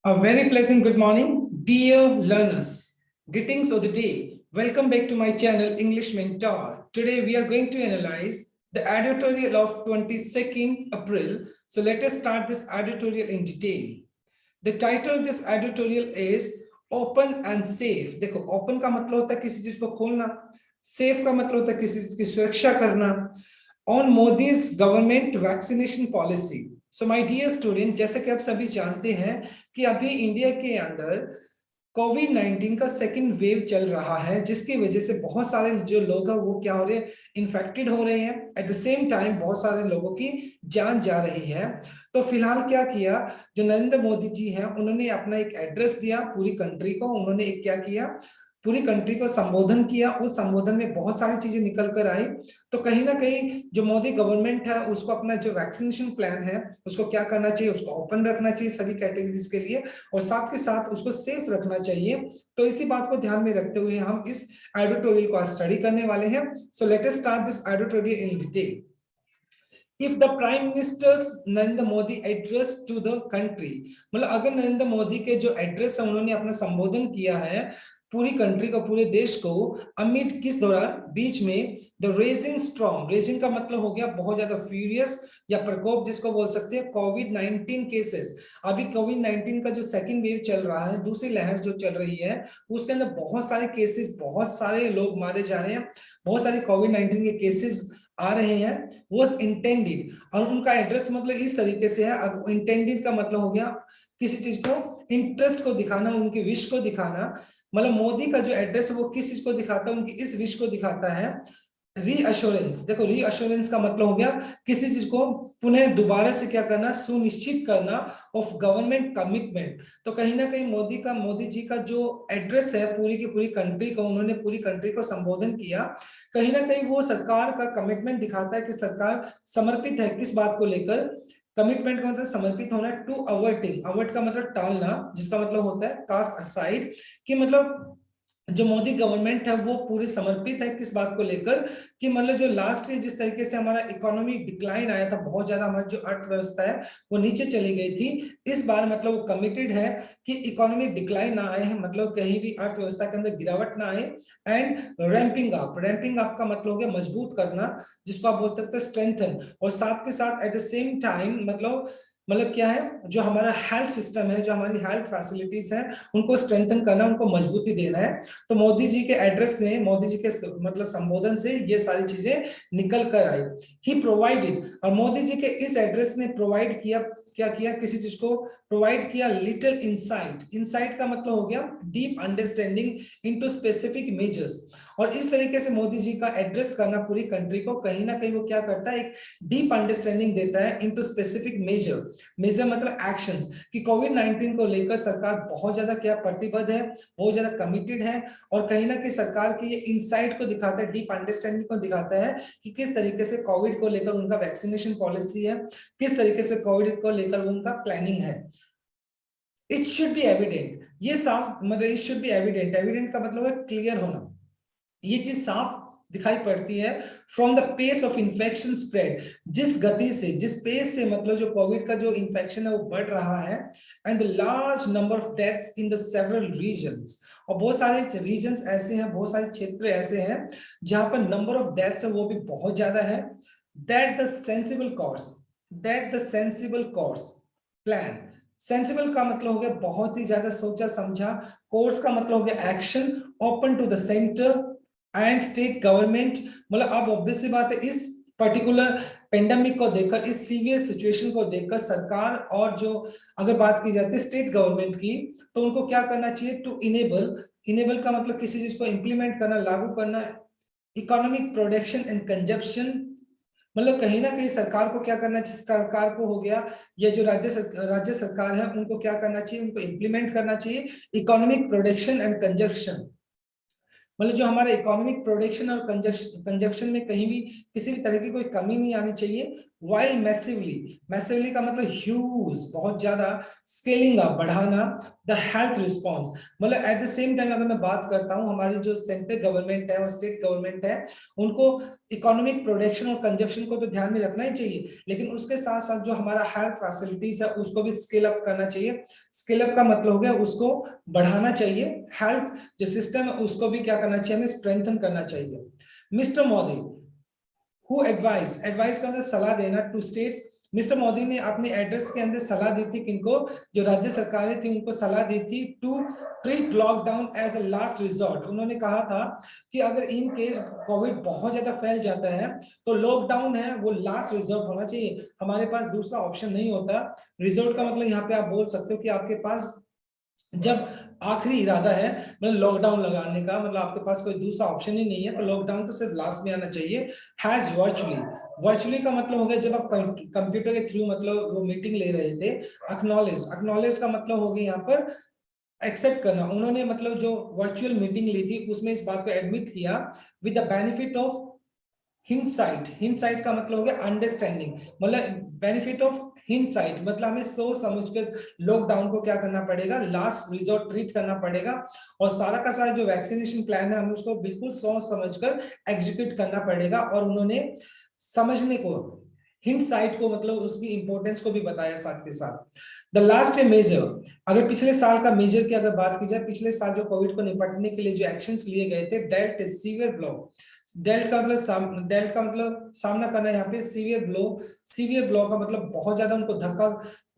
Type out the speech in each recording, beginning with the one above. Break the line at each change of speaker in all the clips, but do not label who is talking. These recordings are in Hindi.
A very pleasant good morning, dear learners. Greetings of the day. Welcome back to my channel, English Mentor. Today we are going to analyze the editorial of 22nd April. So let us start this editorial in detail. The title of this editorial is Open and Safe. देखो, open का मतलब होता है किसी चीज को खोलना, safe का मतलब होता है किसी चीज की सुरक्षा करना. On Modi's government vaccination policy. So my dear student, जैसे कि आप सभी जानते हैं कि अभी इंडिया के अंदर कोविड-19 का सेकंड वेव चल रहा है, जिसकी वजह से बहुत सारे जो लोग हैं वो क्या हो रहे हैं, इन्फेक्टेड हो रहे हैं. एट द सेम टाइम बहुत सारे लोगों की जान जा रही है. तो फिलहाल क्या किया, जो नरेंद्र मोदी जी हैं उन्होंने अपना एक एड्रेस दिया पूरी कंट्री को. उन्होंने एक क्या किया, पूरी कंट्री को संबोधन किया. उस संबोधन में बहुत सारी चीजें निकल कर आई. तो कहीं ना कहीं जो मोदी गवर्नमेंट है उसको अपना जो वैक्सीनेशन प्लान है उसको क्या करना चाहिए, उसको ओपन रखना चाहिए सभी कैटेगरीज के लिए, और साथ के साथ उसको सेफ रखना चाहिए. तो इसी बात को ध्यान में रखते हुए हम इस एडिटोरियल को स्टडी करने वाले हैं. So let us start this editorial in detail. If the Prime Minister's Narendra Modi address to the country, मतलब अगर नरेंद्र मोदी के जो एड्रेस है उन्होंने अपना संबोधन किया है पूरी कंट्री को, पूरे देश को, अमिड किस दौरान, बीच में द रेजिंग स्ट्रॉम. रेजिंग का मतलब हो गया बहुत ज्यादा, फ्यूरियस या प्रकोप जिसको बोल सकते हैं, कोविड-19 केसेस. अभी कोविड-19 का जो सेकंड वेव चल रहा है, दूसरी लहर जो चल रही है, उसके अंदर बहुत सारे केसेस, बहुत सारे लोग मारे जा रहे हैं, बहुत सारे कोविड-19 के केसेस आ रहे हैं. वो इंटेंडेड, और उनका एड्रेस मतलब इस तरीके से है. इंटेंडेड का मतलब हो गया किसी चीज को, इंटरेस्ट को दिखाना, उनकी विश को दिखाना. मतलब मोदी का जो एड्रेस है वो किस चीज को दिखाता है, उनकी इस विश को दिखाता है. रीअश्योरेंस, देखो रीअश्योरेंस का मतलब हो गया किसी चीज को पुनः दोबारा से क्या करना, सुनिश्चित करना, ऑफ गवर्नमेंट कमिटमेंट. तो कहीं ना कहीं मोदी जी का जो एड्रेस है पूरी की पूरी कंट्री को, उन्होंने पूरी कंट्री को संबोधन किया. कहीं ना कहीं वो सरकार का कमिटमेंट दिखाता है कि सरकार समर्पित है किस बात को लेकर. कमिटमेंट का मतलब समर्पित होना. टू अवर्टिंग, अवर्ट का मतलब टालना, जिसका मतलब होता है कास्ट असाइड, कि मतलब जो मोदी गवर्नमेंट है वो पूरी समर्पित है किस बात को लेकर, कि मतलब जो लास्ट ईयर जिस तरीके से हमारा इकोनॉमी डिक्लाइन आया था, बहुत ज्यादा हमारी जो अर्थव्यवस्था है वो नीचे चली गई थी, इस बार मतलब वो कमिटेड है कि इकोनॉमी डिक्लाइन ना आए, मतलब कहीं भी अर्थव्यवस्था के अंदर गिरावट ना आए. And ramping up, ramping up का मतलब हो गया मजबूत करना, जिसको आप बोल सकते हैं स्ट्रेंथन. और साथ के साथ एट द सेम टाइम मतलब क्या है, जो हमारा हेल्थ सिस्टम है, जो हमारी हेल्थ फैसिलिटीज है, उनको स्ट्रेंथन करना, उनको मजबूती देना है. तो मोदी जी के एड्रेस से, मोदी जी के मतलब संबोधन से ये सारी चीजें निकल कर आई. ही प्रोवाइडेड, और मोदी जी के इस एड्रेस ने प्रोवाइड किया, क्या किया, किसी चीज को प्रोवाइड किया, लिटिल इंसाइट. इंसाइट का मतलब हो गया deep understanding into specific measures. और इस तरीके से मोदी जी का एड्रेस करना पूरी कंट्री को, कहीं ना कहीं वो क्या करता है, एक डीप अंडरस्टैंडिंग देता है इनटू स्पेसिफिक मेजर. मेजर मतलब एक्शंस, कि कोविड-19 को लेकर सरकार बहुत ज्यादा क्या प्रतिबद्ध है, बहुत ज्यादा कमिटेड है. और कहीं ना कहीं सरकार की ये इनसाइट को दिखाता है, डीप अंडरस्टैंडिंग को दिखाता है कि किस तरीके से कोविड को लेकर उनका वैक्सीनेशन पॉलिसी है, किस तरीके से कोविड को लेकर उनका प्लानिंग है. इट शुड बी एविडेंट, ये साफ मतलब it should be evident. Evident का मतलब है क्लियर होना, ये चीज साफ दिखाई पड़ती है. From the pace of infection spread, जिस गति से, जिस पेस से मतलब जो कोविड का जो इन्फेक्शन है वो बढ़ रहा है. And the large number of deaths in the several regions, और बहुत सारे रीजन्स ऐसे हैं, बहुत सारे क्षेत्र ऐसे हैं जहां पर नंबर ऑफ डेथ्स है वो भी बहुत ज्यादा है. That the sensible course, that the sensible course plan. Sensible का मतलब हो गया बहुत ही ज्यादा सोचा समझा, कोर्स का मतलब हो गया action, open to the centre and state government. मतलब अब ऑब्वियस सी बात है, इस पर्टिकुलर पेंडेमिक को देखकर, इस सीवियर सिचुएशन को देखकर सरकार, और जो अगर बात की जाती है स्टेट गवर्नमेंट की, तो उनको क्या करना चाहिए, टू इनेबल. इनेबल का मतलब किसी चीज को इंप्लीमेंट करना, लागू करना. इकोनॉमिक प्रोडक्शन एंड कंजप्शन, मतलब कहीं ना कहीं सरकार को क्या करना चाहिए, सरकार को हो गया, ये जो राज्य सरकार है उनको क्या करना चाहिए, उनको इंप्लीमेंट करना चाहिए इकोनॉमिक प्रोडक्शन एंड कंजप्शन. मतलब जो हमारा इकोनॉमिक प्रोडक्शन और कंजप्शन में कहीं भी किसी भी तरह की कोई कमी नहीं आनी चाहिए, while massively का मतलब ह्यूज, बहुत ज्यादा, स्केलिंग अप, बढ़ाना, द हेल्थ रिस्पॉन्स, मतलब एट द सेम टाइम अगर मैं बात करता हूं, हमारी जो सेंट्रल गवर्नमेंट है और स्टेट गवर्नमेंट है, उनको इकोनॉमिक प्रोडक्शन और कंजप्शन को तो ध्यान में रखना ही चाहिए, लेकिन उसके साथ साथ जो हमारा हेल्थ फैसिलिटीज है उसको भी स्केल अप करना चाहिए। स्केल अप का मतलब हो गया उसको बढ़ाना चाहिए, हेल्थ जो सिस्टम है उसको भी क्या करना चाहिए, हमें स्ट्रेंथन करना चाहिए। मिस्टर मोदी हु एडवाइस का मतलब सलाह देना, टू स्टेट्स, मिस्टर मोदी ने अपने एड्रेस के अंदर सलाह दी थी किनको, जो राज्य सरकारें थी उनको सलाह दी थी, to treat lockdown as a last resort. उन्होंने कहा था कि अगर इन केस कोविड बहुत ज्यादा फैल जाता है तो लॉकडाउन है वो लास्ट रिजॉर्ट होना चाहिए, हमारे पास दूसरा ऑप्शन नहीं होता। रिजॉर्ट का मतलब यहाँ पे आप बोल सकते हो कि आपके पास जब आखिरी इरादा है मतलब लॉकडाउन लगाने का, मतलब आपके पास कोई दूसरा ऑप्शन ही नहीं है, तो लॉकडाउन तो सिर्फ लास्ट में आना चाहिए। हैज वर्चुअली का मतलब हो गया जब आप कंप्यूटर के थ्रू मतलब वो मीटिंग ले रहे थे। एक्नॉलेज का मतलब हो गया यहाँ पर एक्सेप्ट करना, उन्होंने मतलब जो वर्चुअल मीटिंग ली थी उसमें इस बात को एडमिट किया विद द बेनिफिट ऑफ हिंडसाइट का मतलब हो गया अंडरस्टैंडिंग, मतलब बेनिफिट ऑफ हिंडसाइट मतलब हमें सोच समझकर लॉकडाउन को क्या करना पड़ेगा, लास्ट रिजॉर्ट ट्रीट करना पड़ेगा, और सारा का सारा जो वैक्सीनेशन प्लान है हमें उसको बिल्कुल सोच समझकर एग्जीक्यूट करना पड़ेगा। और उन्होंने समझने को, हिंडसाइट को मतलब उसकी इंपॉर्टेंस को भी बताया साथ के साथ। द लास्ट ए मेजर, अगर पिछले साल का मेजर की अगर बात की जाए, पिछले साल जो कोविड को निपटने के लिए जो एक्शंस लिए गए थे, डेल्ट ए सीवियर ब्लो, डेल्ट का मतलब सामना करना, यहाँ पे सीवियर ब्लो का मतलब बहुत ज्यादा उनको धक्का,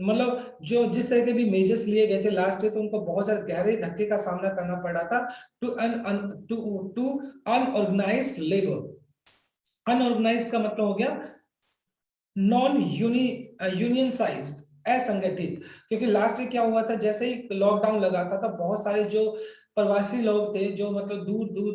मतलब जो जिस तरह के भी मेजर्स लिए गए थे लास्ट ईयर तो उनको बहुत ज्यादा गहरे धक्के का सामना करना पड़ा था। टू अनऑर्गेनाइज्ड लेबर, अनऑर्गेनाइज्ड का मतलब हो गया नॉन यूनियन साइज्ड, असंगठित, क्योंकि लास्ट ईयर क्या हुआ था, जैसे ही लॉकडाउन लगा था बहुत सारे जो प्रवासी लोग थे जो मतलब दूर दूर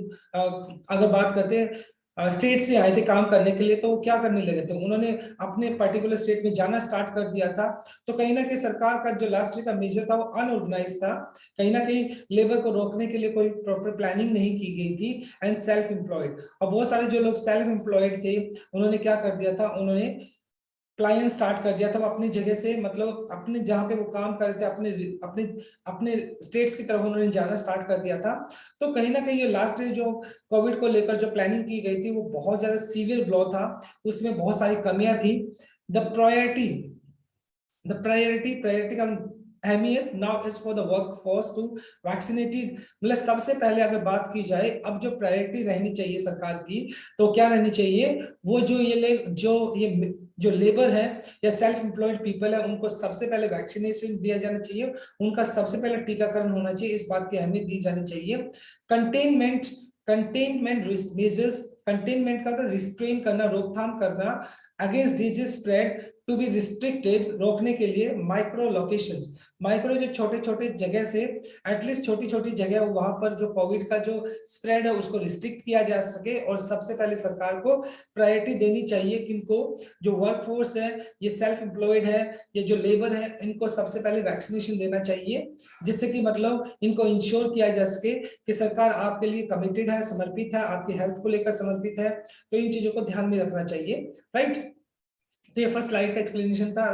अगर बात करते हैं स्टेट से आए थे काम करने के लिए, तो वो क्या करने लगे थे, उन्होंने अपने पर्टिकुलर स्टेट में जाना स्टार्ट कर दिया था। तो कहीं ना कहीं सरकार का जो लास्ट ईयर का मेजर था वो अनऑर्गेनाइज था, कहीं ना कहीं लेबर को रोकने के लिए कोई प्रॉपर प्लानिंग नहीं की गई थी। एंड सेल्फ एम्प्लॉयड, और बहुत सारे जो लोग सेल्फ एम्प्लॉयड थे उन्होंने क्या कर दिया था, उन्होंने क्लाइन स्टार्ट कर दिया था, वो अपनी जगह से मतलब अपने जहां पे वो काम कर रहे थे अपने अपने अपने स्टेट्स की तरफ उन्होंने जाना स्टार्ट कर दिया था। तो कहीं ना कहीं ये लास्ट ईयर जो कोविड को लेकर जो प्लानिंग की गई थी वो बहुत ज्यादा सीवियर ब्लॉ था, उसमें बहुत सारी कमियां थी। द प्रायोरिटी प्रायोरिटी का अहमियत now is for the workforce to vaccinated, मतलब सबसे पहले अगर बात की जाए अब जो प्रायोरिटी रहनी चाहिए सरकार की, तो क्या रहनी चाहिए, वो जो लेबर है या सेल्फ एम्प्लॉयड पीपल है उनको सबसे पहले वैक्सीनेशन दिया जाना चाहिए, उनका सबसे पहले टीकाकरण होना चाहिए, इस बात की अहमियत दी जानी चाहिए। कंटेनमेंट कंटेनमेंट मेजर्स, कंटेनमेंट का रिस्ट्रेन करना, रोकथाम करना, against disease spread to be restricted, रोकने के लिए माइक्रो लोकेशंस, माइक्रो जो छोटे छोटे जगह से एटलीस्ट छोटी छोटी जगह वहां पर जो कोविड का जो स्प्रेड है उसको रिस्ट्रिक्ट किया जा सके। और सबसे पहले सरकार को प्रायोरिटी देनी चाहिए किनको, जो वर्कफोर्स है, ये सेल्फ एम्प्लॉयड है, ये जो लेबर है, इनको सबसे पहले वैक्सीनेशन देना चाहिए, जिससे कि मतलब इनको इंश्योर किया जा सके कि सरकार आपके लिए कमिटेड है, समर्पित है, आपकी हेल्थ को लेकर समर्पित है, तो इन चीजों को ध्यान में रखना चाहिए, राइट। तो ये फर्स्ट स्लाइड का एक्सप्लेनेशन था।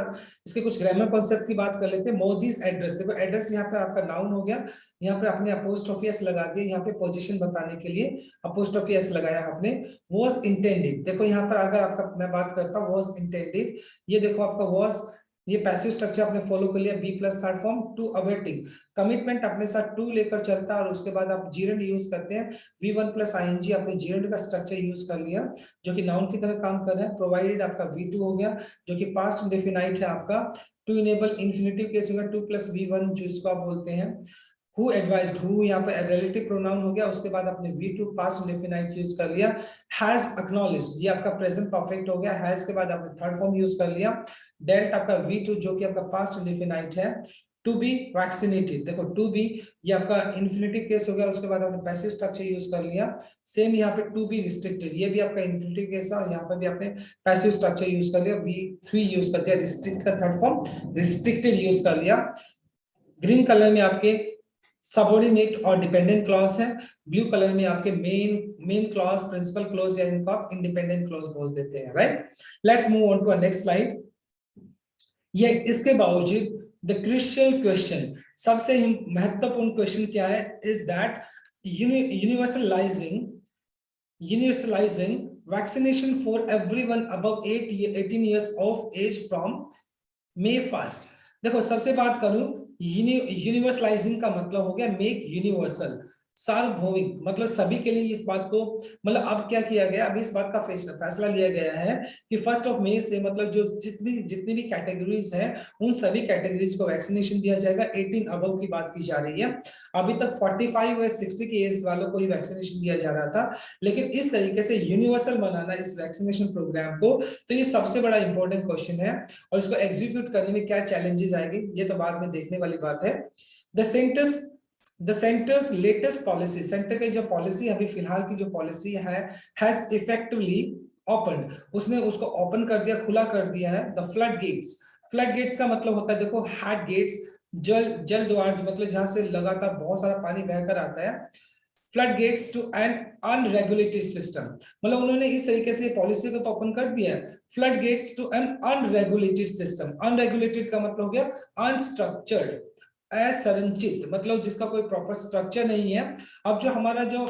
इसके कुछ ग्रामर कॉन्सेप्ट की बात कर लेते हैं। मोदीज एड्रेस, देखो एड्रेस यहाँ पे आपका नाउन हो गया, यहाँ पे आपने अपोस्ट्रोफी एस लगा दिया, यहाँ पे पोजीशन बताने के लिए अपोस्ट्रोफी एस लगाया आपने। वाज इंटेंडेड, देखो यहाँ पर अगर आपका मैं बात करता हूँ वाज इंटेंडेड, ये देखो आपका वाज, ये पैसिव स्ट्रक्चर आपने फॉलो कर लिया, B plus third form, to awaiting, commitment अपने साथ टू लेकर चलता है और उसके बाद आप जीरेंड यूज करते हैं, वी वन प्लस आईएनजी, आपने जीरेंड का स्ट्रक्चर यूज कर लिया जो कि नाउन की तरह काम कर रहा है। प्रोवाइडेड आपका V2 हो गया जो कि पास्ट इंडेफिनाइट है आपका। टू इनेबल इन्फिनिटिव केस होगा टू प्लस V1 जो इसको आप बोलते हैं। हु एडवाइज्ड, हु यहाँ पे रिलेटिव प्रोनाउन हो गया, उसके बाद आपने V2 पास्ट इंडेफिनाइट यूज कर लिया। हैज एक्नॉलेज्ड, ये आपका प्रेजेंट परफेक्ट हो गया, हैज के बाद आपने थर्ड फॉर्म यूज कर लिया। डेल्ट आपका V2 जो कि आपका पास्ट इंडेफिनाइट है। टू बी वैक्सीनेटेड, देखो टू बी ये आपका इन्फिनिटिव केस हो गया, उसके बाद आपने पैसिव स्ट्रक्चर यूज कर लिया। सेम यहाँ पे टू बी रिस्ट्रिक्टेड, ये भी आपका इन्फिनिटिव केस है और यहाँ पर भी आपने पैसिव स्ट्रक्चर यूज कर लिया, V3 यूज कर दिया, रिस्ट्रिक्ट का थर्ड फॉर्म रिस्ट्रिक्टेड यूज कर लिया। ग्रीन कलर में आपके सबऑर्डिनेट और डिपेंडेंट क्लॉज है। ब्लू कलर में आपके मेन क्लॉज, प्रिंसिपल क्लॉज या इनको आप इंडिपेंडेंट क्लॉज बोल देते हैं, right. Let's move on to next slide. ये इसके बावजूद द क्रूशियल क्वेश्चन, सबसे महत्वपूर्ण क्वेश्चन क्या है, is that universalizing vaccination for everyone above 18 years of age from May 1st। देखो सबसे बात करूं, यूनिवर्सलाइजिंग का मतलब हो गया मेक यूनिवर्सल, सार्वभौमिक, मतलब सभी के लिए इस बात को, मतलब अब क्या किया गया, अभी इस बात का फैसला लिया गया है कि 1 मई से मतलब जो जितनी भी कैटेगरीज हैं उन सभी कैटेगरीज को वैक्सीनेशन दिया जाएगा। 18 अबव की बात की जा रही है। अभी तक 45 और 60 के एज वालों को ही वैक्सीनेशन दिया जा रहा था, लेकिन इस तरीके से यूनिवर्सल बनाना इस वैक्सीनेशन प्रोग्राम को, तो ये सबसे बड़ा इंपॉर्टेंट क्वेश्चन है और इसको एग्जीक्यूट करने में क्या चैलेंजेस आएंगे ये तो बाद में देखने वाली बात है। The centres latest policy, centre की जो पॉलिसी अभी फिलहाल की जो पॉलिसी है, हैज इफेक्टिवली ओपन, उसने उसको ओपन कर दिया, खुला कर दिया है। The flood gates, flood gates का मतलब होता है, देखो हेड गेट्स, जल द्वार, मतलब जहां से लगातार बहुत सारा पानी बहकर आता है। Flood gates to an unregulated system, मतलब उन्होंने इस तरीके से पॉलिसी को तो ओपन कर दिया है। Flood gates to an unregulated system, unregulated का मतलब हो गया अनस्ट्रक्चर्ड, असंरचित, मतलब जिसका कोई प्रॉपर स्ट्रक्चर नहीं है। अब जो हमारा जो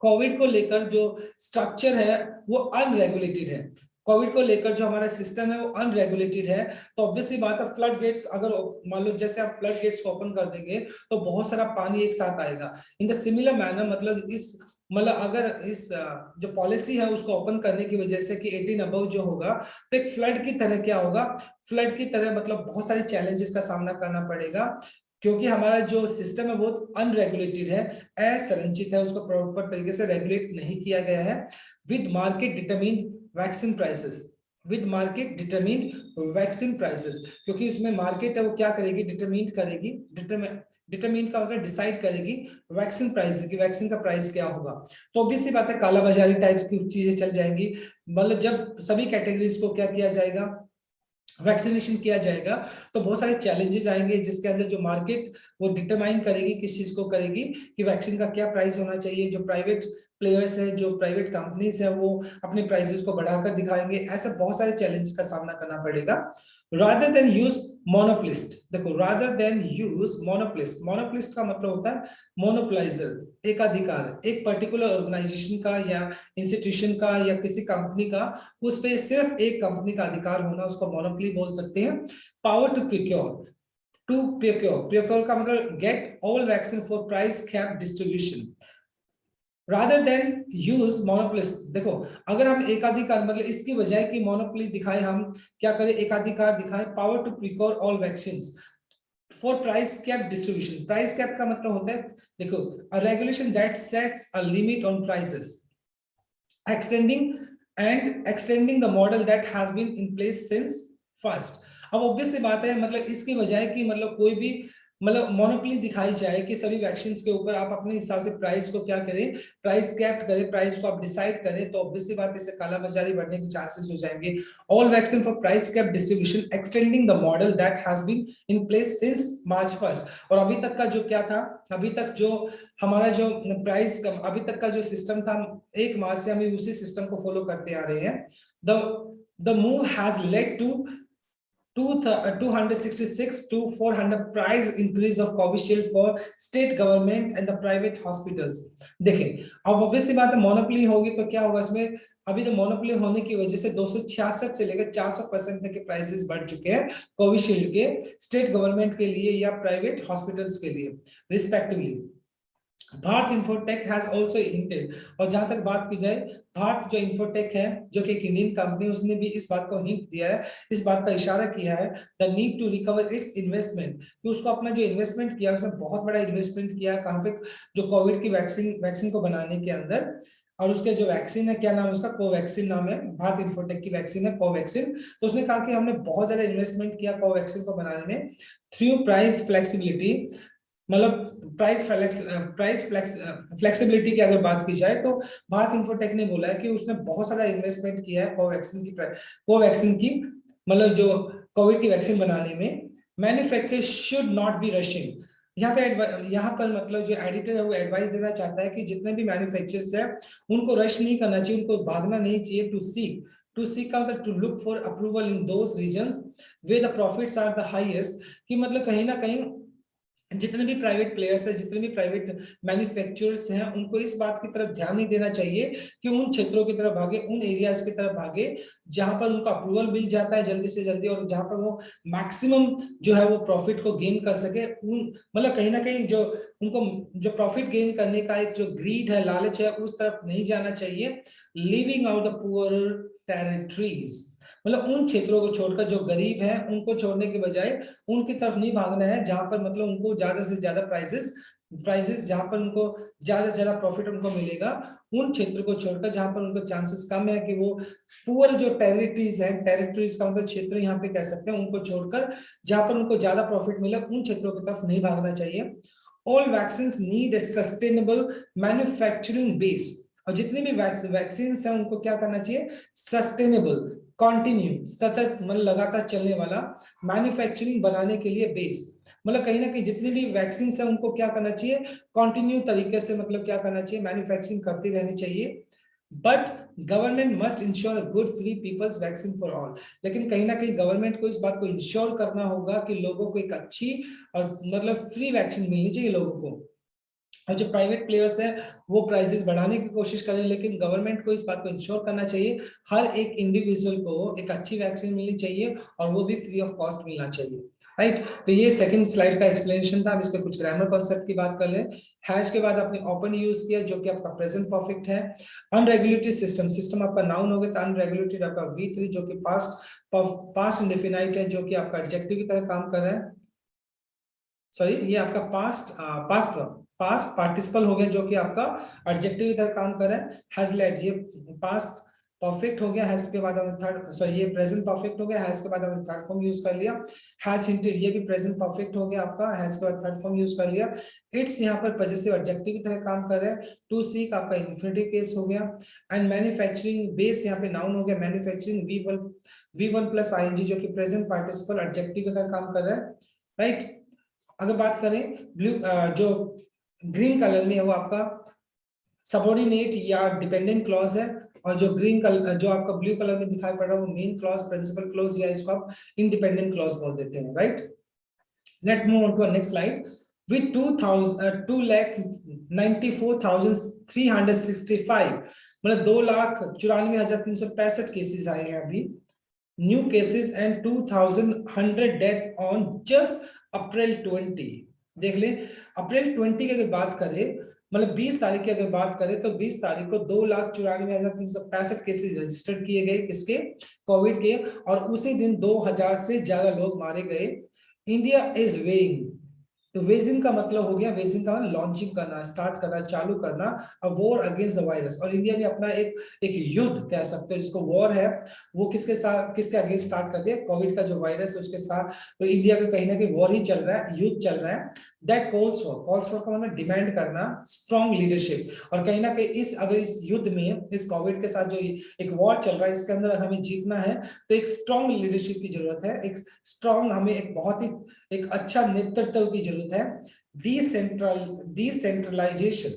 कोविड को लेकर जो स्ट्रक्चर है वो अनरेगुलेटेड है, कोविड को लेकर जो हमारा सिस्टम है वो अनरेगुलेटेड है। तो ऑब्वियसली बात है, फ्लड गेट्स अगर मान लो जैसे आप फ्लड गेट्स को ओपन कर देंगे तो बहुत सारा पानी एक साथ आएगा। इन द सिमिलर मैनर, मतलब इस, मतलब अगर इस जो पॉलिसी है उसको ओपन करने की वजह से कि 18 अबव जो होगा, तो एक फ्लड की तरह क्या होगा, फ्लड की तरह मतलब बहुत सारे चैलेंजेस का सामना करना पड़ेगा, क्योंकि हमारा जो सिस्टम है वो अनरेगुलेटेड है, असंरचित है, उसको प्रॉपर तरीके से रेगुलेट नहीं किया गया है। With market determined vaccine prices, with market determined vaccine prices, क्योंकि इसमें मार्केट है वो क्या करेगी, डिटरमिन करेगी, डिटरमिन का मतलब डिसाइड करेगी वैक्सीन प्राइस की, वैक्सीन का प्राइस क्या होगा। तो ऑब्वियसली बात है कालाबाजारी टाइप की चीजें चल जाएंगी, मतलब जब सभी कैटेगरीज को क्या किया जाएगा, वैक्सीनेशन किया जाएगा, तो बहुत सारे चैलेंजेस आएंगे जिसके अंदर जो मार्केट वो डिटरमाइन करेगी, किस चीज को करेगी कि वैक्सीन का क्या प्राइस होना चाहिए। जो प्राइवेट प्लेयर्स है, जो प्राइवेट कंपनीज है, वो अपने प्राइसेस को बढ़ाकर दिखाएंगे। ऐसे बहुत सारे चैलेंज का सामना करना पड़ेगा। रादर देन यूज मोनोप्लिस्ट, देखो रादर देन यूज मोनोप्लिस्ट, मोनोप्लिस्ट का मतलब होता है मोनोपलाइजर, एकाधिकार, एक पर्टिकुलर ऑर्गेनाइजेशन का या इंस्टीट्यूशन का या किसी कंपनी का, उस पे सिर्फ एक कंपनी का अधिकार होना, उसको मोनोपोली बोल सकते हैं। पावर टू प्रोक्योर, प्रोक्योर का मतलब get all vaccine for price cap distribution, rather than use monopolist. देखो अगर हम एकाधिकार, मतलब इसकी बजाय कि मोनोपोली दिखाए, हम क्या करें, एकाधिकार दिखाए। Power to procure all vaccines for price cap distribution, price cap का मतलब होता है, देखो a regulation that sets a limit on prices, extending the model that has been in place since first। अब ऑब्वियस सी बात है, मतलब इसकी बजाय कि मतलब कोई भी मतलब मोनोपोली दिखाई जाए कि सभी वैक्सीन के ऊपर आप अपने हिसाब से प्राइस को क्या करें, प्राइस कैप करें, प्राइस को आप डिसाइड करें, तो ऑब्वियसली बात इससे कालाबाजारी बढ़ने के चांसेस हो जाएंगे। All vaccine for price cap distribution extending the model that has been in place since March 1st। और अभी तक का जो क्या था, अभी तक जो हमारा जो प्राइस का अभी तक का जो सिस्टम था, 1 मार्च से हम उसी सिस्टम को फॉलो करते आ रहे हैं। The move has led to 266 to 400 price increase of Covishield for state government and the private hospitals। देखें अब ऑब्वियसली बात है, मोनोपोली होगी तो क्या होगा इसमें, अभी तो मोनोपोली होने की वजह से 266 से लेकर 400% तक के प्राइसेस बढ़ चुके हैं कोविशील्ड के, स्टेट गवर्नमेंट के लिए या प्राइवेट हॉस्पिटल्स के लिए respectively. Bharat infotech has also hinted, और जहां तक बात की जाए, भारत जो इन्फोटेक है जो कि एक इंडियन कंपनी, उसने भी इस बात को हिंट दिया है, इस बात का इशारा किया है, the need to recover its investment, कि उसको अपना जो इन्वेस्टमेंट किया उसने बहुत बड़ा इन्वेस्टमेंट किया कहां पे, जो कोविड की वैक्सीन को बनाने के अंदर। और उसके जो वैक्सीन है, क्या नाम है उसका, कोवैक्सीन नाम है, भारत इन्फोटेक की वैक्सीन है कोवैक्सीन। तो उसने कहा कि हमने बहुत ज्यादा इन्वेस्टमेंट किया कोवैक्सीन को बनाने में, थ्रू प्राइस फ्लेक्सिबिलिटी, मतलब प्राइस फ्लेक्सिबिलिटी की अगर बात की जाए तो भारत इन्फोटेक ने बोला है कि उसने बहुत सारा इन्वेस्टमेंट किया है कोवैक्सीन की मतलब जो कोविड की वैक्सीन बनाने में। Manufacture should not be rushing, यहाँ पर मतलब जो एडिटर है वो एडवाइस देना चाहता है कि जितने भी मैन्युफैक्चरर्स है उनको रश नहीं करना चाहिए, उनको भागना नहीं चाहिए, to seek out, to look for approval in those regions where the profits are the highest. कि मतलब कहीं ना कहीं जितने भी प्राइवेट प्लेयर्स हैं, जितने भी प्राइवेट मैन्युफैक्चरर्स हैं, उनको इस बात की तरफ ध्यान नहीं देना चाहिए कि उन क्षेत्रों की तरफ भागे, उन एरियाज की तरफ भागे जहां पर उनका अप्रूवल मिल जाता है जल्दी से जल्दी और जहां पर वो मैक्सिमम जो है वो प्रॉफिट को गेन कर सके। उन मतलब कहीं ना कहीं जो उनको जो प्रॉफिट गेन करने का एक जो ग्रीड है, लालच है, उस तरफ नहीं जाना चाहिए। Living out the poor territories, मतलब उन क्षेत्रों को छोड़कर जो गरीब हैं उनको छोड़ने के बजाय उनकी तरफ नहीं भागना है जहां पर मतलब उनको ज्यादा से ज्यादा प्राइसेस जहां पर उनको ज्यादा से ज्यादा प्रॉफिट उनको मिलेगा, उन क्षेत्र को छोड़कर जहां पर उनको चांसेस कम है कि वो पुअर जो टेरिटरीज है, टेरिटरीज का मतलब क्षेत्र यहाँ पे कह सकते हैं, उनको छोड़कर जहां पर उनको ज्यादा प्रॉफिट मिले उन क्षेत्रों की तरफ नहीं भागना चाहिए। All vaccine need a sustainable manufacturing base, और जितनी भी वैक्सीन है उनको क्या करना चाहिए, सस्टेनेबल, कंटिन्यू, सतत मतलब लगातार चलने वाला मैन्युफैक्चरिंग बनाने के लिए बेस, मतलब कहीं ना कहीं जितनी भी वैक्सीन है उनको क्या करना चाहिए, कंटिन्यू तरीके से मतलब क्या करना चाहिए, मैन्युफैक्चरिंग करती रहनी चाहिए। But government must ensure good free people's vaccine for all, लेकिन कहीं ना कहीं गवर्नमेंट को इस बात को इंश्योर करना होगा कि लोगों को एक अच्छी और मतलब फ्री वैक्सीन मिलनी चाहिए लोगों को। और जो प्राइवेट प्लेयर्स हैं वो प्राइसेस बढ़ाने की कोशिश करें, लेकिन गवर्नमेंट को इस बात को इंश्योर करना चाहिए हर एक इंडिविजुअल को एक अच्छी वैक्सीन मिलनी चाहिए और वो भी फ्री ऑफ कॉस्ट मिलना चाहिए। राइट, तो ये सेकंड स्लाइड का एक्सप्लेनेशन था। अब इसके कुछ ग्रामर कॉन्सेप्ट की बात कर लें। हैज के बाद आपने ओपन यूज किया जो कि आपका प्रेजेंट परफेक्ट है। अनरेगुलेटेड सिस्टम, सिस्टम आपका नाउन हो गया, तो अनरेगुलेटेड आपका V3 जो कि पास्ट इंडेफिनाइट है, जो कि आपका एडजेक्टिव की तरह काम कर रहा है। सॉरी, ये आपका पास्ट पार्टिसिपल हो गया जो कि आपका एडजेक्टिव की तरह काम कर रहा है। हैज लेड, ये पास्ट परफेक्ट हो गया, हैज के बाद हमने थर्ड, सॉरी ये प्रेजेंट परफेक्ट हो गया, हैज के बाद हमने थर्ड फॉर्म यूज कर लिया। हैज हिंटेड, ये भी प्रेजेंट परफेक्ट हो गया आपका, हैज के बाद थर्ड फॉर्म यूज कर लिया। इट्स यहाँ पर पॉजिटिव एडजेक्टिव की तरह काम कर रहा है। टू सीक आपका इन्फिनिटिव केस हो गया। एंड मैन्युफैक्चरिंग बेस यहाँ पे नाउन हो गया, मैन्युफैक्चरिंग V1 प्लस ING जो कि प्रेजेंट पार्टिसिपल एडजेक्टिव की तरह काम कर रहा है। राइट, अगर बात करें ब्लू, जो ग्रीन कलर में है वो आपका सबऑर्डिनेट या डिपेंडेंट क्लॉज है, और जो ग्रीन कलर जो आपका ब्लू कलर में दिखाई पड़ रहा है वो मेन क्लॉज, प्रिंसिपल क्लॉज, या इसको आप इंडिपेंडेंट क्लॉज बोल देते हैं। Right, let's move on to next slide. With 2,94,365, मतलब 2,94,365 केसेस आए हैं अभी, new cases, and 2,100 death on just April 20। देख ले, अप्रैल 20 की अगर बात करें, मतलब 20 तारीख की अगर बात करें, तो 20 तारीख को 2,94,365 केसेस रजिस्टर्ड किए गए, किसके, कोविड के, और उसी दिन 2,000 से ज्यादा लोग मारे गए। इंडिया इज वेइंग, तो वेजिंग का मतलब हो गया, वेजिंग का लॉन्चिंग करना, स्टार्ट करना, चालू करना, अ वॉर अगेंस्ट द वायरस, और इंडिया ने अपना एक युद्ध कह सकते हो जिसको वॉर है, वो किसके साथ, किसके अगेंस्ट स्टार्ट कर दिया, कोविड का जो वायरस है उसके साथ। तो इंडिया का कहीं ना कहीं वॉर ही चल रहा है, युद्ध चल रहा है। दैट कॉल्स फॉर का मतलब डिमांड करना, स्ट्रॉन्ग लीडरशिप, और कहीं ना कहीं अगर इस युद्ध में, इस कोविड के साथ जो एक वॉर चल रहा है, इसके अंदर हमें जीतना है तो एक स्ट्रॉन्ग लीडरशिप की जरूरत है, एक स्ट्रॉन्ग, हमें एक बहुत ही एक अच्छा नेतृत्व की जरूरत है। डिसेंट्रलाइजेशन,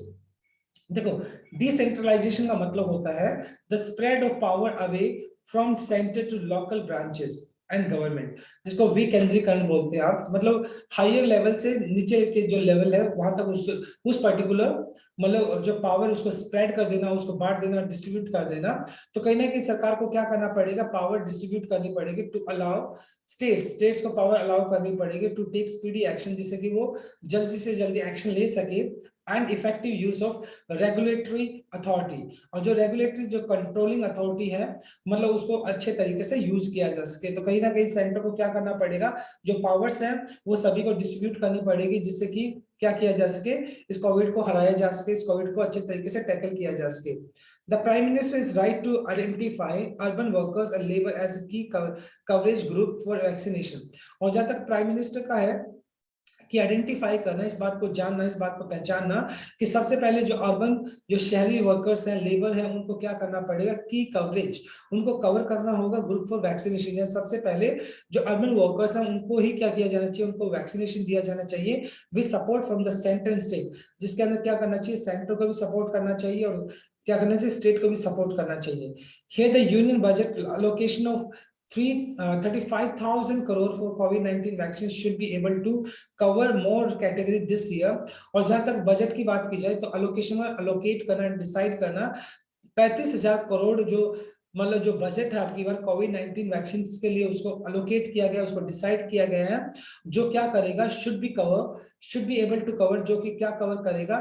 देखो, डिसेंट्रलाइजेशन का मतलब होता है the spread of power away from centre to local branches and government, जिसको विकेंद्रीकरण बोलते हैं आप, मतलब हायर लेवल से नीचे के जो लेवल है वहां तक उस पर्टिकुलर मतलब जो पावर उसको स्प्रेड कर देना, उसको बांट देना, डिस्ट्रीब्यूट कर देना। तो कहीं ना कहीं सरकार को क्या करना पड़ेगा, पावर डिस्ट्रीब्यूट करनी पड़ेगी टू अलाउ स्टेट्स को पावर अलाउ करनी पड़ेगी टू टेक स्पीडी एक्शन, जिससे कि वो जल्दी से जल्दी एक्शन ले सके। And effective use of regulatory authority, और जो रेगुलेटरी जो कंट्रोलिंग अथॉरिटी है, मतलब उसको अच्छे तरीके से यूज किया जा सके। तो कहीं ना कहीं सेंटर को क्या करना पड़ेगा, जो पावर्स हैं वो सभी को डिस्ट्रीब्यूट करनी पड़ेगी, जिससे कि क्या किया जा सके, इस कोविड को हराया जा सके, इस कोविड को अच्छे तरीके से टैकल किया जा सके। The prime minister is right to identify urban workers and labour as key coverage group for vaccination, और जहां तक प्राइम मिनिस्टर का है कि आइडेंटिफाई करना, इस बात को जानना, इस बात को पहचानना कि सबसे पहले जो अर्बन, जो शहरी वर्कर्स हैं, लेबर है, उनको क्या करना पड़ेगा, की कवरेज, उनको कवर करना होगा ग्रुप फॉर वैक्सीनेशन। या सबसे पहले जो अर्बन वर्कर्स हैं उनको ही क्या किया जाना चाहिए, उनको वैक्सीनेशन दिया जाना चाहिए with support from the centre and state, जिसके अंदर क्या करना चाहिए, सेंटर को भी सपोर्ट करना चाहिए और क्या करना चाहिए, स्टेट को भी सपोर्ट करना चाहिए। Here the union budget allocation of 35,000 crore for COVID-19 vaccine should be able to cover more category this year। और जहां तक बजट की बात की जाए तो अलोकेशन में अलोकेट करना, डिसाइड करना 35,000 करोड़ जो मतलब जो बजट है आपकी बार कोविड-19 वैक्सीन के लिए उसको अलोकेट किया गया, उसको डिसाइड किया गया है, जो क्या करेगा, should be able to cover, जो कि क्या कवर करेगा,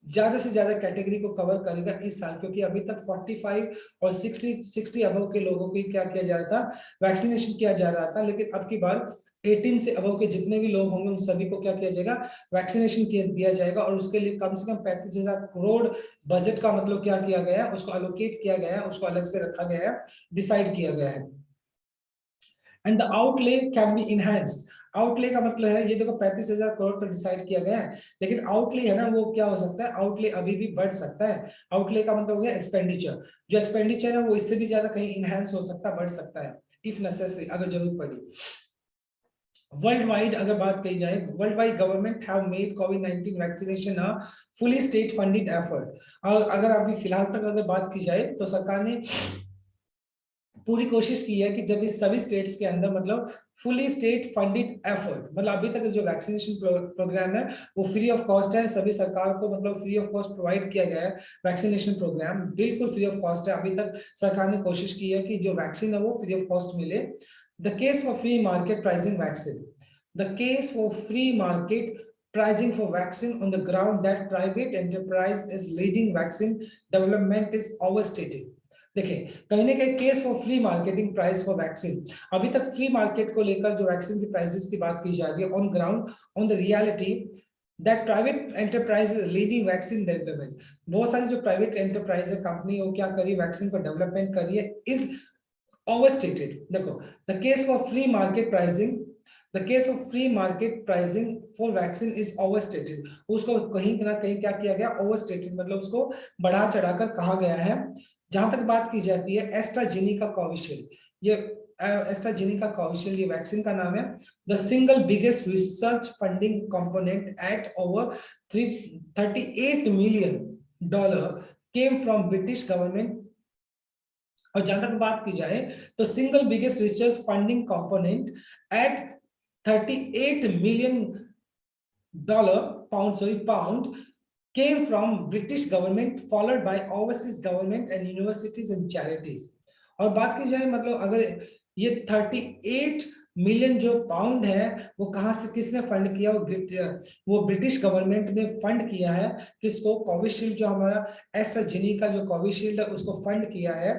ज्यादा से ज्यादा कैटेगरी को कवर करेगा इस साल, क्योंकि अभी तक 45 और 60 अबव के लोगों को क्या किया जा रहा था, वैक्सीनेशन किया जा रहा था, लेकिन अब की बार 18 से अबव के जितने भी लोग होंगे उन सभी को क्या किया जाएगा, वैक्सीनेशन दिया जाएगा। और उसके लिए कम से कम 35,000 करोड़ बजट का मतलब क्या किया गया है, उसको अलोकेट किया गया है, उसको अलग से रखा गया है, डिसाइड किया गया है। And the outlay can be enhanced. Outlay का मतलब है, ये देखो 35,000 करोड़ पर डिसाइड किया गया है, लेकिन आउटले है ना, वो क्या हो सकता है, आउटले अभी भी बढ़ सकता है। आउटले का मतलब हो गया एक्सपेंडिचर, जो एक्सपेंडिचर है वो इससे भी ज्यादा कहीं इनहेंस हो सकता है, बढ़ सकता है, इफ नेसेसरी, अगर जरूरत पड़ी। वर्ल्ड वाइड अगर बात की जाए, world wide government have made covid vaccination a fully state funded effort. और अगर अभी फिलहाल तक अगर बात की जाए तो सरकार ने पूरी कोशिश की है कि जब इस सभी स्टेट्स के अंदर मतलब फुली स्टेट फंडेड एफर्ट, मतलब अभी तक जो वैक्सीनेशन प्रोग्राम है वो फ्री ऑफ कॉस्ट है, सभी सरकार को मतलब फ्री ऑफ कॉस्ट प्रोवाइड किया गया है। वैक्सीनेशन प्रोग्राम बिल्कुल फ्री ऑफ कॉस्ट है, अभी तक सरकार ने कोशिश की है कि जो वैक्सीन है वो फ्री ऑफ कॉस्ट मिले। The case for free market pricing vaccine, the case for free market pricing for vaccine on the ground that private enterprise is leading vaccine development is overstated। देखिए, कहीं ना कहीं case for free marketing price for vaccine, अभी तक फ्री मार्केट को लेकर जो वैक्सीन की प्राइसेस की बात की जा रही है, on ground, on the reality that private enterprise is leading vaccine development, बहुत सारी जो प्राइवेट एंटरप्राइज है, कंपनी, वो क्या करी, वैक्सीन को डेवलपमेंट करी है, इज ओवरस्टेटेड। देखो, the case for free market pricing, the case of free market pricing for vaccine is overstated, उसको कहीं ना कहीं क्या किया गया, ओवरस्टेटेड, मतलब उसको बढ़ा चढ़ाकर कहा गया है। जहां तक बात की जाती है एस्ट्राजेनिका कोविशील्ड, ये एस्ट्राजेनिका कोविशील्ड ये वैक्सीन का नाम है, the single biggest research funding component eight over 38 million dollar came from British government. और जहां तक बात की जाए तो single biggest research funding component eight 38 million dollar, pound, sorry pound, came from British government followed by overseas government and universities and charities। और बात की जाए मतलब अगर ये 38 मिलियन जो पाउंड है वो कहां से, किसने फंड किया, वो ब्रिटिश गवर्नमेंट ने फंड किया है। किसको, कोविशील्ड, जो हमारा एस्ट्राजेनेका जो कोविशील्ड है उसको फंड किया है।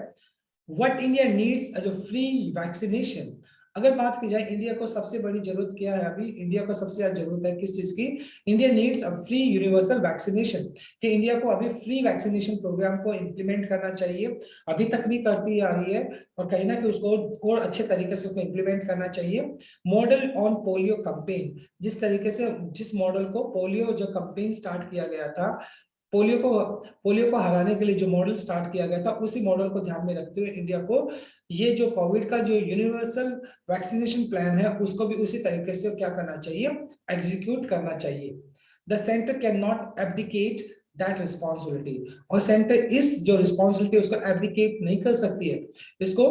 What India needs as a free vaccination, अगर बात की जाए इंडिया को सबसे बड़ी जरूरत क्या है, अभी इंडिया को सबसे ज्यादा जरूरत है किस चीज की, India needs a free universal vaccination, कि इंडिया को अभी फ्री वैक्सीनेशन प्रोग्राम को इंप्लीमेंट करना चाहिए, अभी तक भी करती आ रही है और कहीं ना कहीं उसको और अच्छे तरीके से उसको इंप्लीमेंट करना चाहिए। मॉडल ऑन पोलियो कैंपेन, जिस तरीके से, जिस मॉडल को पोलियो जो कैंपेन स्टार्ट किया गया था, पोलियो को हराने के लिए जो मॉडल स्टार्ट किया गया था, उसी मॉडल को ध्यान में रखते हुए इंडिया को ये जो कोविड का जो यूनिवर्सल वैक्सीनेशन प्लान है उसको भी उसी तरीके से क्या करना चाहिए, एग्जीक्यूट करना चाहिए। The centre can not abdicate that responsibility, और सेंटर इस जो रिस्पॉन्सिबिलिटी उसको एब्डिकेट नहीं कर सकती है, इसको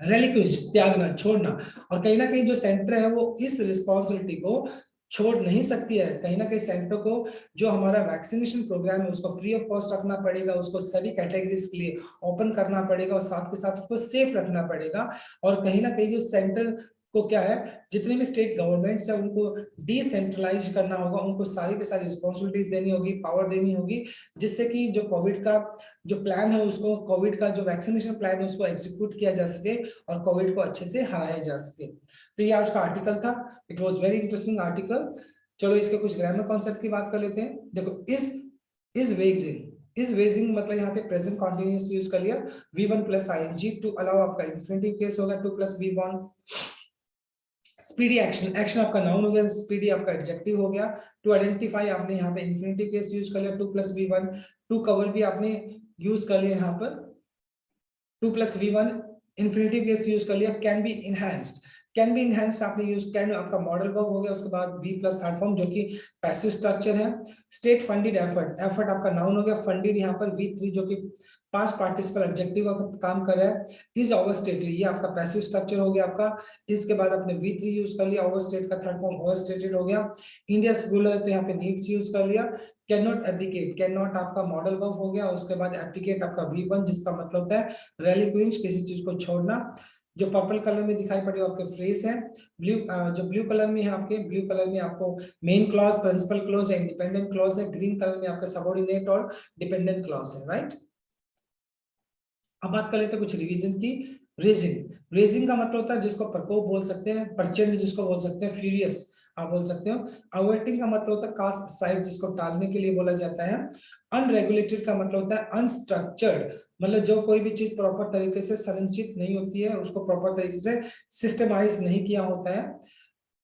रेलिक्विज, त्यागना, छोड़ना, और कहीं ना कहीं जो सेंटर है वो इस रिस्पॉन्सिबिलिटी को छोड़ नहीं सकती है। कहीं ना कहीं सेंटर को जो हमारा वैक्सीनेशन प्रोग्राम है उसको फ्री ऑफ कॉस्ट रखना पड़ेगा, उसको सभी कैटेगरीज के लिए ओपन करना पड़ेगा और साथ के साथ उसको सेफ रखना पड़ेगा। और कहीं ना कहीं जो सेंटर को क्या है, जितने भी स्टेट गवर्नमेंट्स है उनको डिसेंट्रलाइज करना होगा, उनको सारी की सारी रिस्पॉन्सिबिलिटीज देनी होगी, पावर देनी होगी, जिससे कि जो कोविड का जो प्लान है उसको, कोविड का जो वैक्सीनेशन प्लान है उसको एग्जीक्यूट किया जा सके और कोविड को अच्छे से हराया जा सके। तो ये आज का आर्टिकल था, it was very interesting article. चलो इसके कुछ ग्रामर कॉन्सेप्ट की बात कर लेते हैं। देखो, इज वेजिंग मतलब यहाँ पे प्रेजेंट कॉन्टिन्यूअस यूज कर लिया, V1 plus ing to allow, आपका इंफिनिटिव केस होगा 2 plus V1। Speedy action, action आपका नाउन हो गया, स्पीडी आपका एडजेक्टिव हो गया। टू आइडेंटिफाई आपने यहाँ पे इंफिनिटिव केस यूज कर लिया, 2+V1। टू कवर भी आपने यूज कर लिया यहाँ पर, 2+V1 इंफिनिटिव केस यूज कर लिया। Can be enhanced, can be enhanced आपने यूज, कैन आपका मॉडल वर्ब हो गया, उसके बाद बी प्लस थर्ड फॉर्म जो कि पैसिव स्ट्रक्चर है। स्टेट फंडेड एफर्ट, एफर्ट आपका नाउन हो गया, फंडेड यहाँ पर V3 जो कि पास्ट पार्टिसिपल एडजेक्टिव का काम कर रहा है। इज ओवरस्टेटेड, ये आपका पैसिव स्ट्रक्चर हो गया आपका। इसके बाद आपने V3 यूज कर लिया, ओवरस्टेट का थर्ड फॉर्म ओवरस्टेटेड हो गया। इंडिया स्कूलर है तो यहाँ पे नीड्स यूज कर लिया। Can not abdicate, can not आपका मॉडल वर्ब हो गया, उसके बाद एब्डिकेट आपका V1 जिसका मतलब होता है रेलिक्विंच, किसी चीज को छोड़ना। जो पर्पल कलर में दिखाई पड़े आपके फ्रेज है। ब्लू, जो ब्लू कलर में है आपके, ब्लू कलर में आपको मेन क्लॉज, प्रिंसिपल क्लॉज है, इंडिपेंडेंट क्लॉज है। ग्रीन कलर में आपका सबऑर्डिनेट और डिपेंडेंट क्लॉज है, राइट। अब बात कर लेते हैं कुछ रिवीजन की। रेजिंग, रेजिंग का मतलब होता है जिसको प्रकोप बोल सकते हैं, प्रचंड जिसको बोल सकते हैं, फ्यूरियस आप बोल सकते हो। अवर्टिंग का मतलब होता है कास्ट साइड, जिसको टालने के लिए बोला जाता है। अनरेगुलेटेड का मतलब होता है अनस्ट्रक्चर्ड, मतलब जो कोई भी चीज प्रॉपर तरीके से संरचित नहीं होती है, उसको प्रॉपर तरीके से सिस्टमाइज नहीं किया होता है।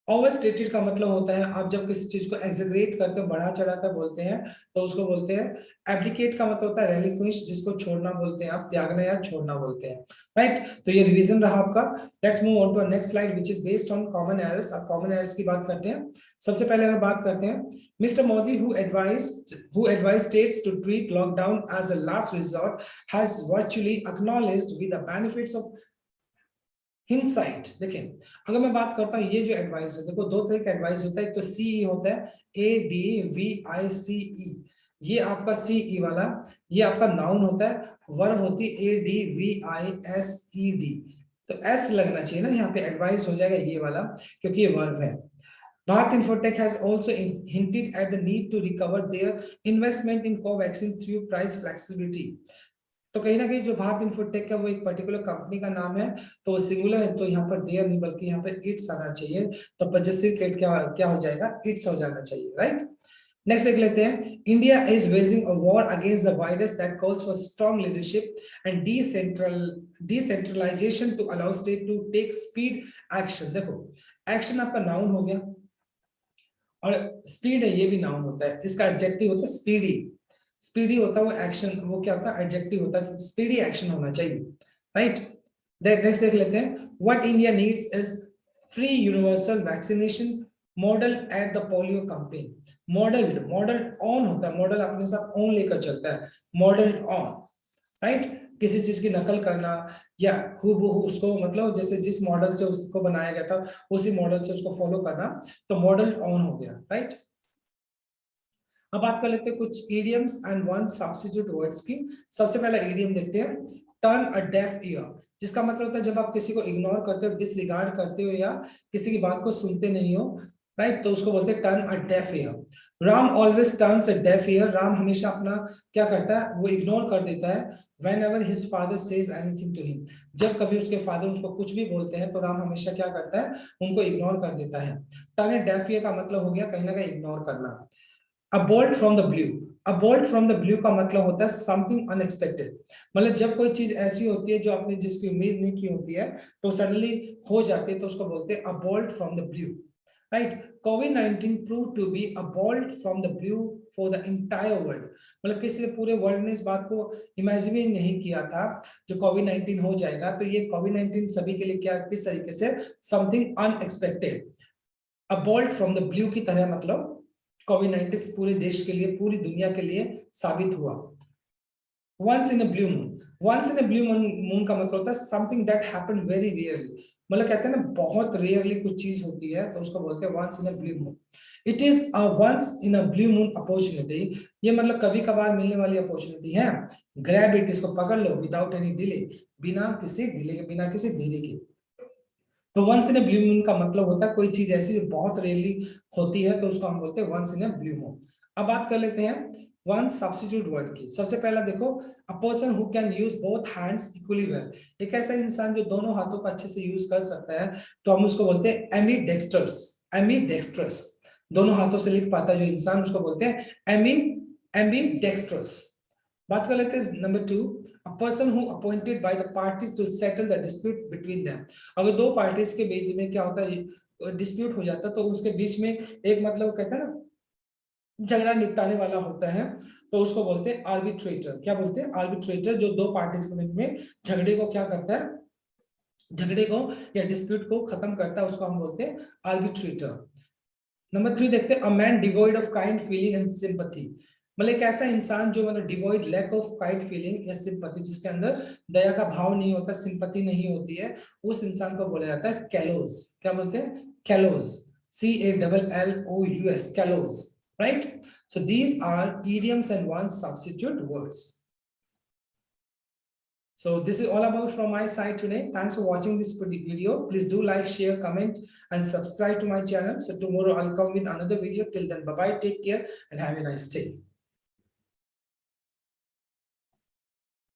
ओवरस्टेटेड का मतलब होता है आप जब किसी चीज को एग्जैगरेट करके बढ़ा चढ़ा कर बोलते हैं तो उसको बोलते हैं। एब्डिकेट का मतलब होता है रेलिक्विश, जिसको छोड़ना बोलते हैं आप, त्यागना या छोड़ना बोलते हैं, राइट। तो ये रिवीजन रहा आपका। Let's move on to next slide which is based on common errors. अब कॉमन एरर्स की बात करते हैं। सबसे पहले अगर बात करते हैं, mister Modi who advise states to treat lockdown as a last resort has virtually acknowledged with the benefits of hindsight. देखिए अगर मैं बात करता हूँ ये जो एडवाइस है, देखो दो तरह का एडवाइस होता है। एक तो सीई होता है, ADVICE, ये आपका सीई वाला, ये आपका नाउन होता है। वर्ब होती है ADVISED, तो एस लगना चाहिए ना यहाँ पे, एडवाइस हो जाएगा ये वाला क्योंकि ये वर्ब है। Bharat Infotech has also hinted at the need to recover their investment in Covaxin through price flexibility. तो कहीं ना कहीं जो भारत इन्फोटेक है वो एक पर्टिकुलर कंपनी का नाम है, तो वो सिंगुलर है, तो यहाँ पर देयर नहीं बल्कि यहाँ पर इट्स आना चाहिए। तो पजेसिव केट क्या क्या हो जाएगा, इट्स हो जाना चाहिए, राइट। नेक्स्ट देख लेते हैं। India is waging a war against the virus that calls for strong leadership and decentralisation to allow state to take speed action. देखो एक्शन आपका नाउन हो गया और स्पीड है ये भी नाउन होता है, इसका एडजेक्टिव होता है स्पीडी। स्पीडी होता है वो एक्शन, वो क्या होता है, एडजेक्टिव होता है, स्पीडी एक्शन होना चाहिए, राइट। नेक्स्ट देख लेते हैं। What India needs is free universal vaccination model at the polio campaign. Model, model on होता है, मॉडल अपने साथ ऑन लेकर चलता है, मॉडल ऑन, राइट। किसी चीज की नकल करना या हूबहू उसको, मतलब जैसे जिस मॉडल से उसको बनाया गया था उसी मॉडल से उसको फॉलो करना, तो मॉडल ऑन हो गया, राइट। अब बात कर लेते हैं कुछ idioms and one substitute words की। सबसे पहला इडियम देखते हैं, टर्न अ डेफ ईयर, जिसका मतलब होता है जब आप किसी को इग्नोर करते हो, डिसरिगार्ड करते हो या किसी की बात को सुनते नहीं हो, राइट, तो उसको बोलते हैं turn a deaf ear. Ram always turns a deaf ear, Ram हमेशा अपना क्या करता है, वो इग्नोर कर देता है। Whenever his father says anything to him, जब कभी उसके फादर उसको कुछ भी बोलते हैं तो राम हमेशा क्या करता है, उनको इग्नोर कर देता है। टर्न अ डेफ ईयर का मतलब हो गया कहीं ना कहीं इग्नोर करना। A bolt from the blue, a bolt from the blue का मतलब होता है समथिंग अनएक्सपेक्टेड, मतलब जब कोई चीज ऐसी होती है जो आपने जिसकी उम्मीद नहीं की होती है तो सडनली हो जाती है, तो उसको बोलते हैं a bolt from the blue, right. COVID-19 proved to be a bolt from the blue for the entire world, मतलब किसी पूरे वर्ल्ड ने इस बात को इमेजिन ही नहीं किया था जो COVID-19 हो जाएगा, तो ये COVID-19 सभी के लिए क्या किस तरीके से something unexpected, a bolt from the blue की तरह, मतलब कोविड-19 पूरे देश के लिए, पूरी दुनिया के लिए साबित हुआ। Once in a blue moon, once in a blue moon का मतलब होता है something that happened very rarely, मतलब कहते हैं ना बहुत रेयरली कुछ चीज होती है तो उसको बोलते हैं once in a blue moon. It is a once in a blue moon opportunity, ये मतलब कभी कभार मिलने वाली अपॉर्चुनिटी है। ग्रैब इट, इसको पकड़ लो, विदाउट एनी डिले, बिना किसी डिले के, बिना किसी देरी के। तो once in a blue moon का मतलब होता है कोई चीज ऐसी जो बहुत रेयरली होती है तो उसको हम बोलते हैं once in a blue moon. अब बात कर लेते हैं वन सब्स्टिट्यूट वर्ड की। सबसे पहला देखो, a person who can use both hands equally well, एक ऐसा इंसान जो दोनों हाथों को अच्छे से यूज कर सकता है, तो हम उसको बोलते हैं एमी डेक्स्टर्स। एमी डेक्स्ट्रस, दोनों हाथों से लिख पाता है जो इंसान, उसको बोलते हैं एमी एमी डेक्स्ट्रस। बात कर लेते हैं number 2, a person who appointed by the parties to settle the dispute between them। अगर दो पार्टीज के बीच में क्या होता है, डिस्प्यूट हो जाता है तो उसके बीच में एक मतलब कहते हैं ना झगड़ा निपटाने वाला होता है, तो उसको बोलते हैं आर्बिट्रेटर। क्या बोलते हैं? आर्बिट्रेटर, जो दो पार्टिसिपेंट में झगड़े को क्या करता है, झगड़े को या डिस्प्यूट को खत्म करता है, उसको हम बोलते हैं आर्बिट्रेटर। नंबर 3 देखते हैं, a man devoid of kind feeling and sympathy. मतलब एक ऐसा इंसान जो मतलब devoid, lack of kind feeling या सिंपैथी, जिसके अंदर दया का भाव नहीं होता, सिंपैथी नहीं होती है, उस इंसान को बोला जाता है कैलोस। क्या बोलते हैं? Callus, CALLOUS, callus, right? So these are idioms and one substitute words. So this is all about from my side today. Thanks for watching this video. Please do like, share, comment, and subscribe to my channel. So tomorrow I'll come with another video. Till then, bye bye, take care, and have a nice day.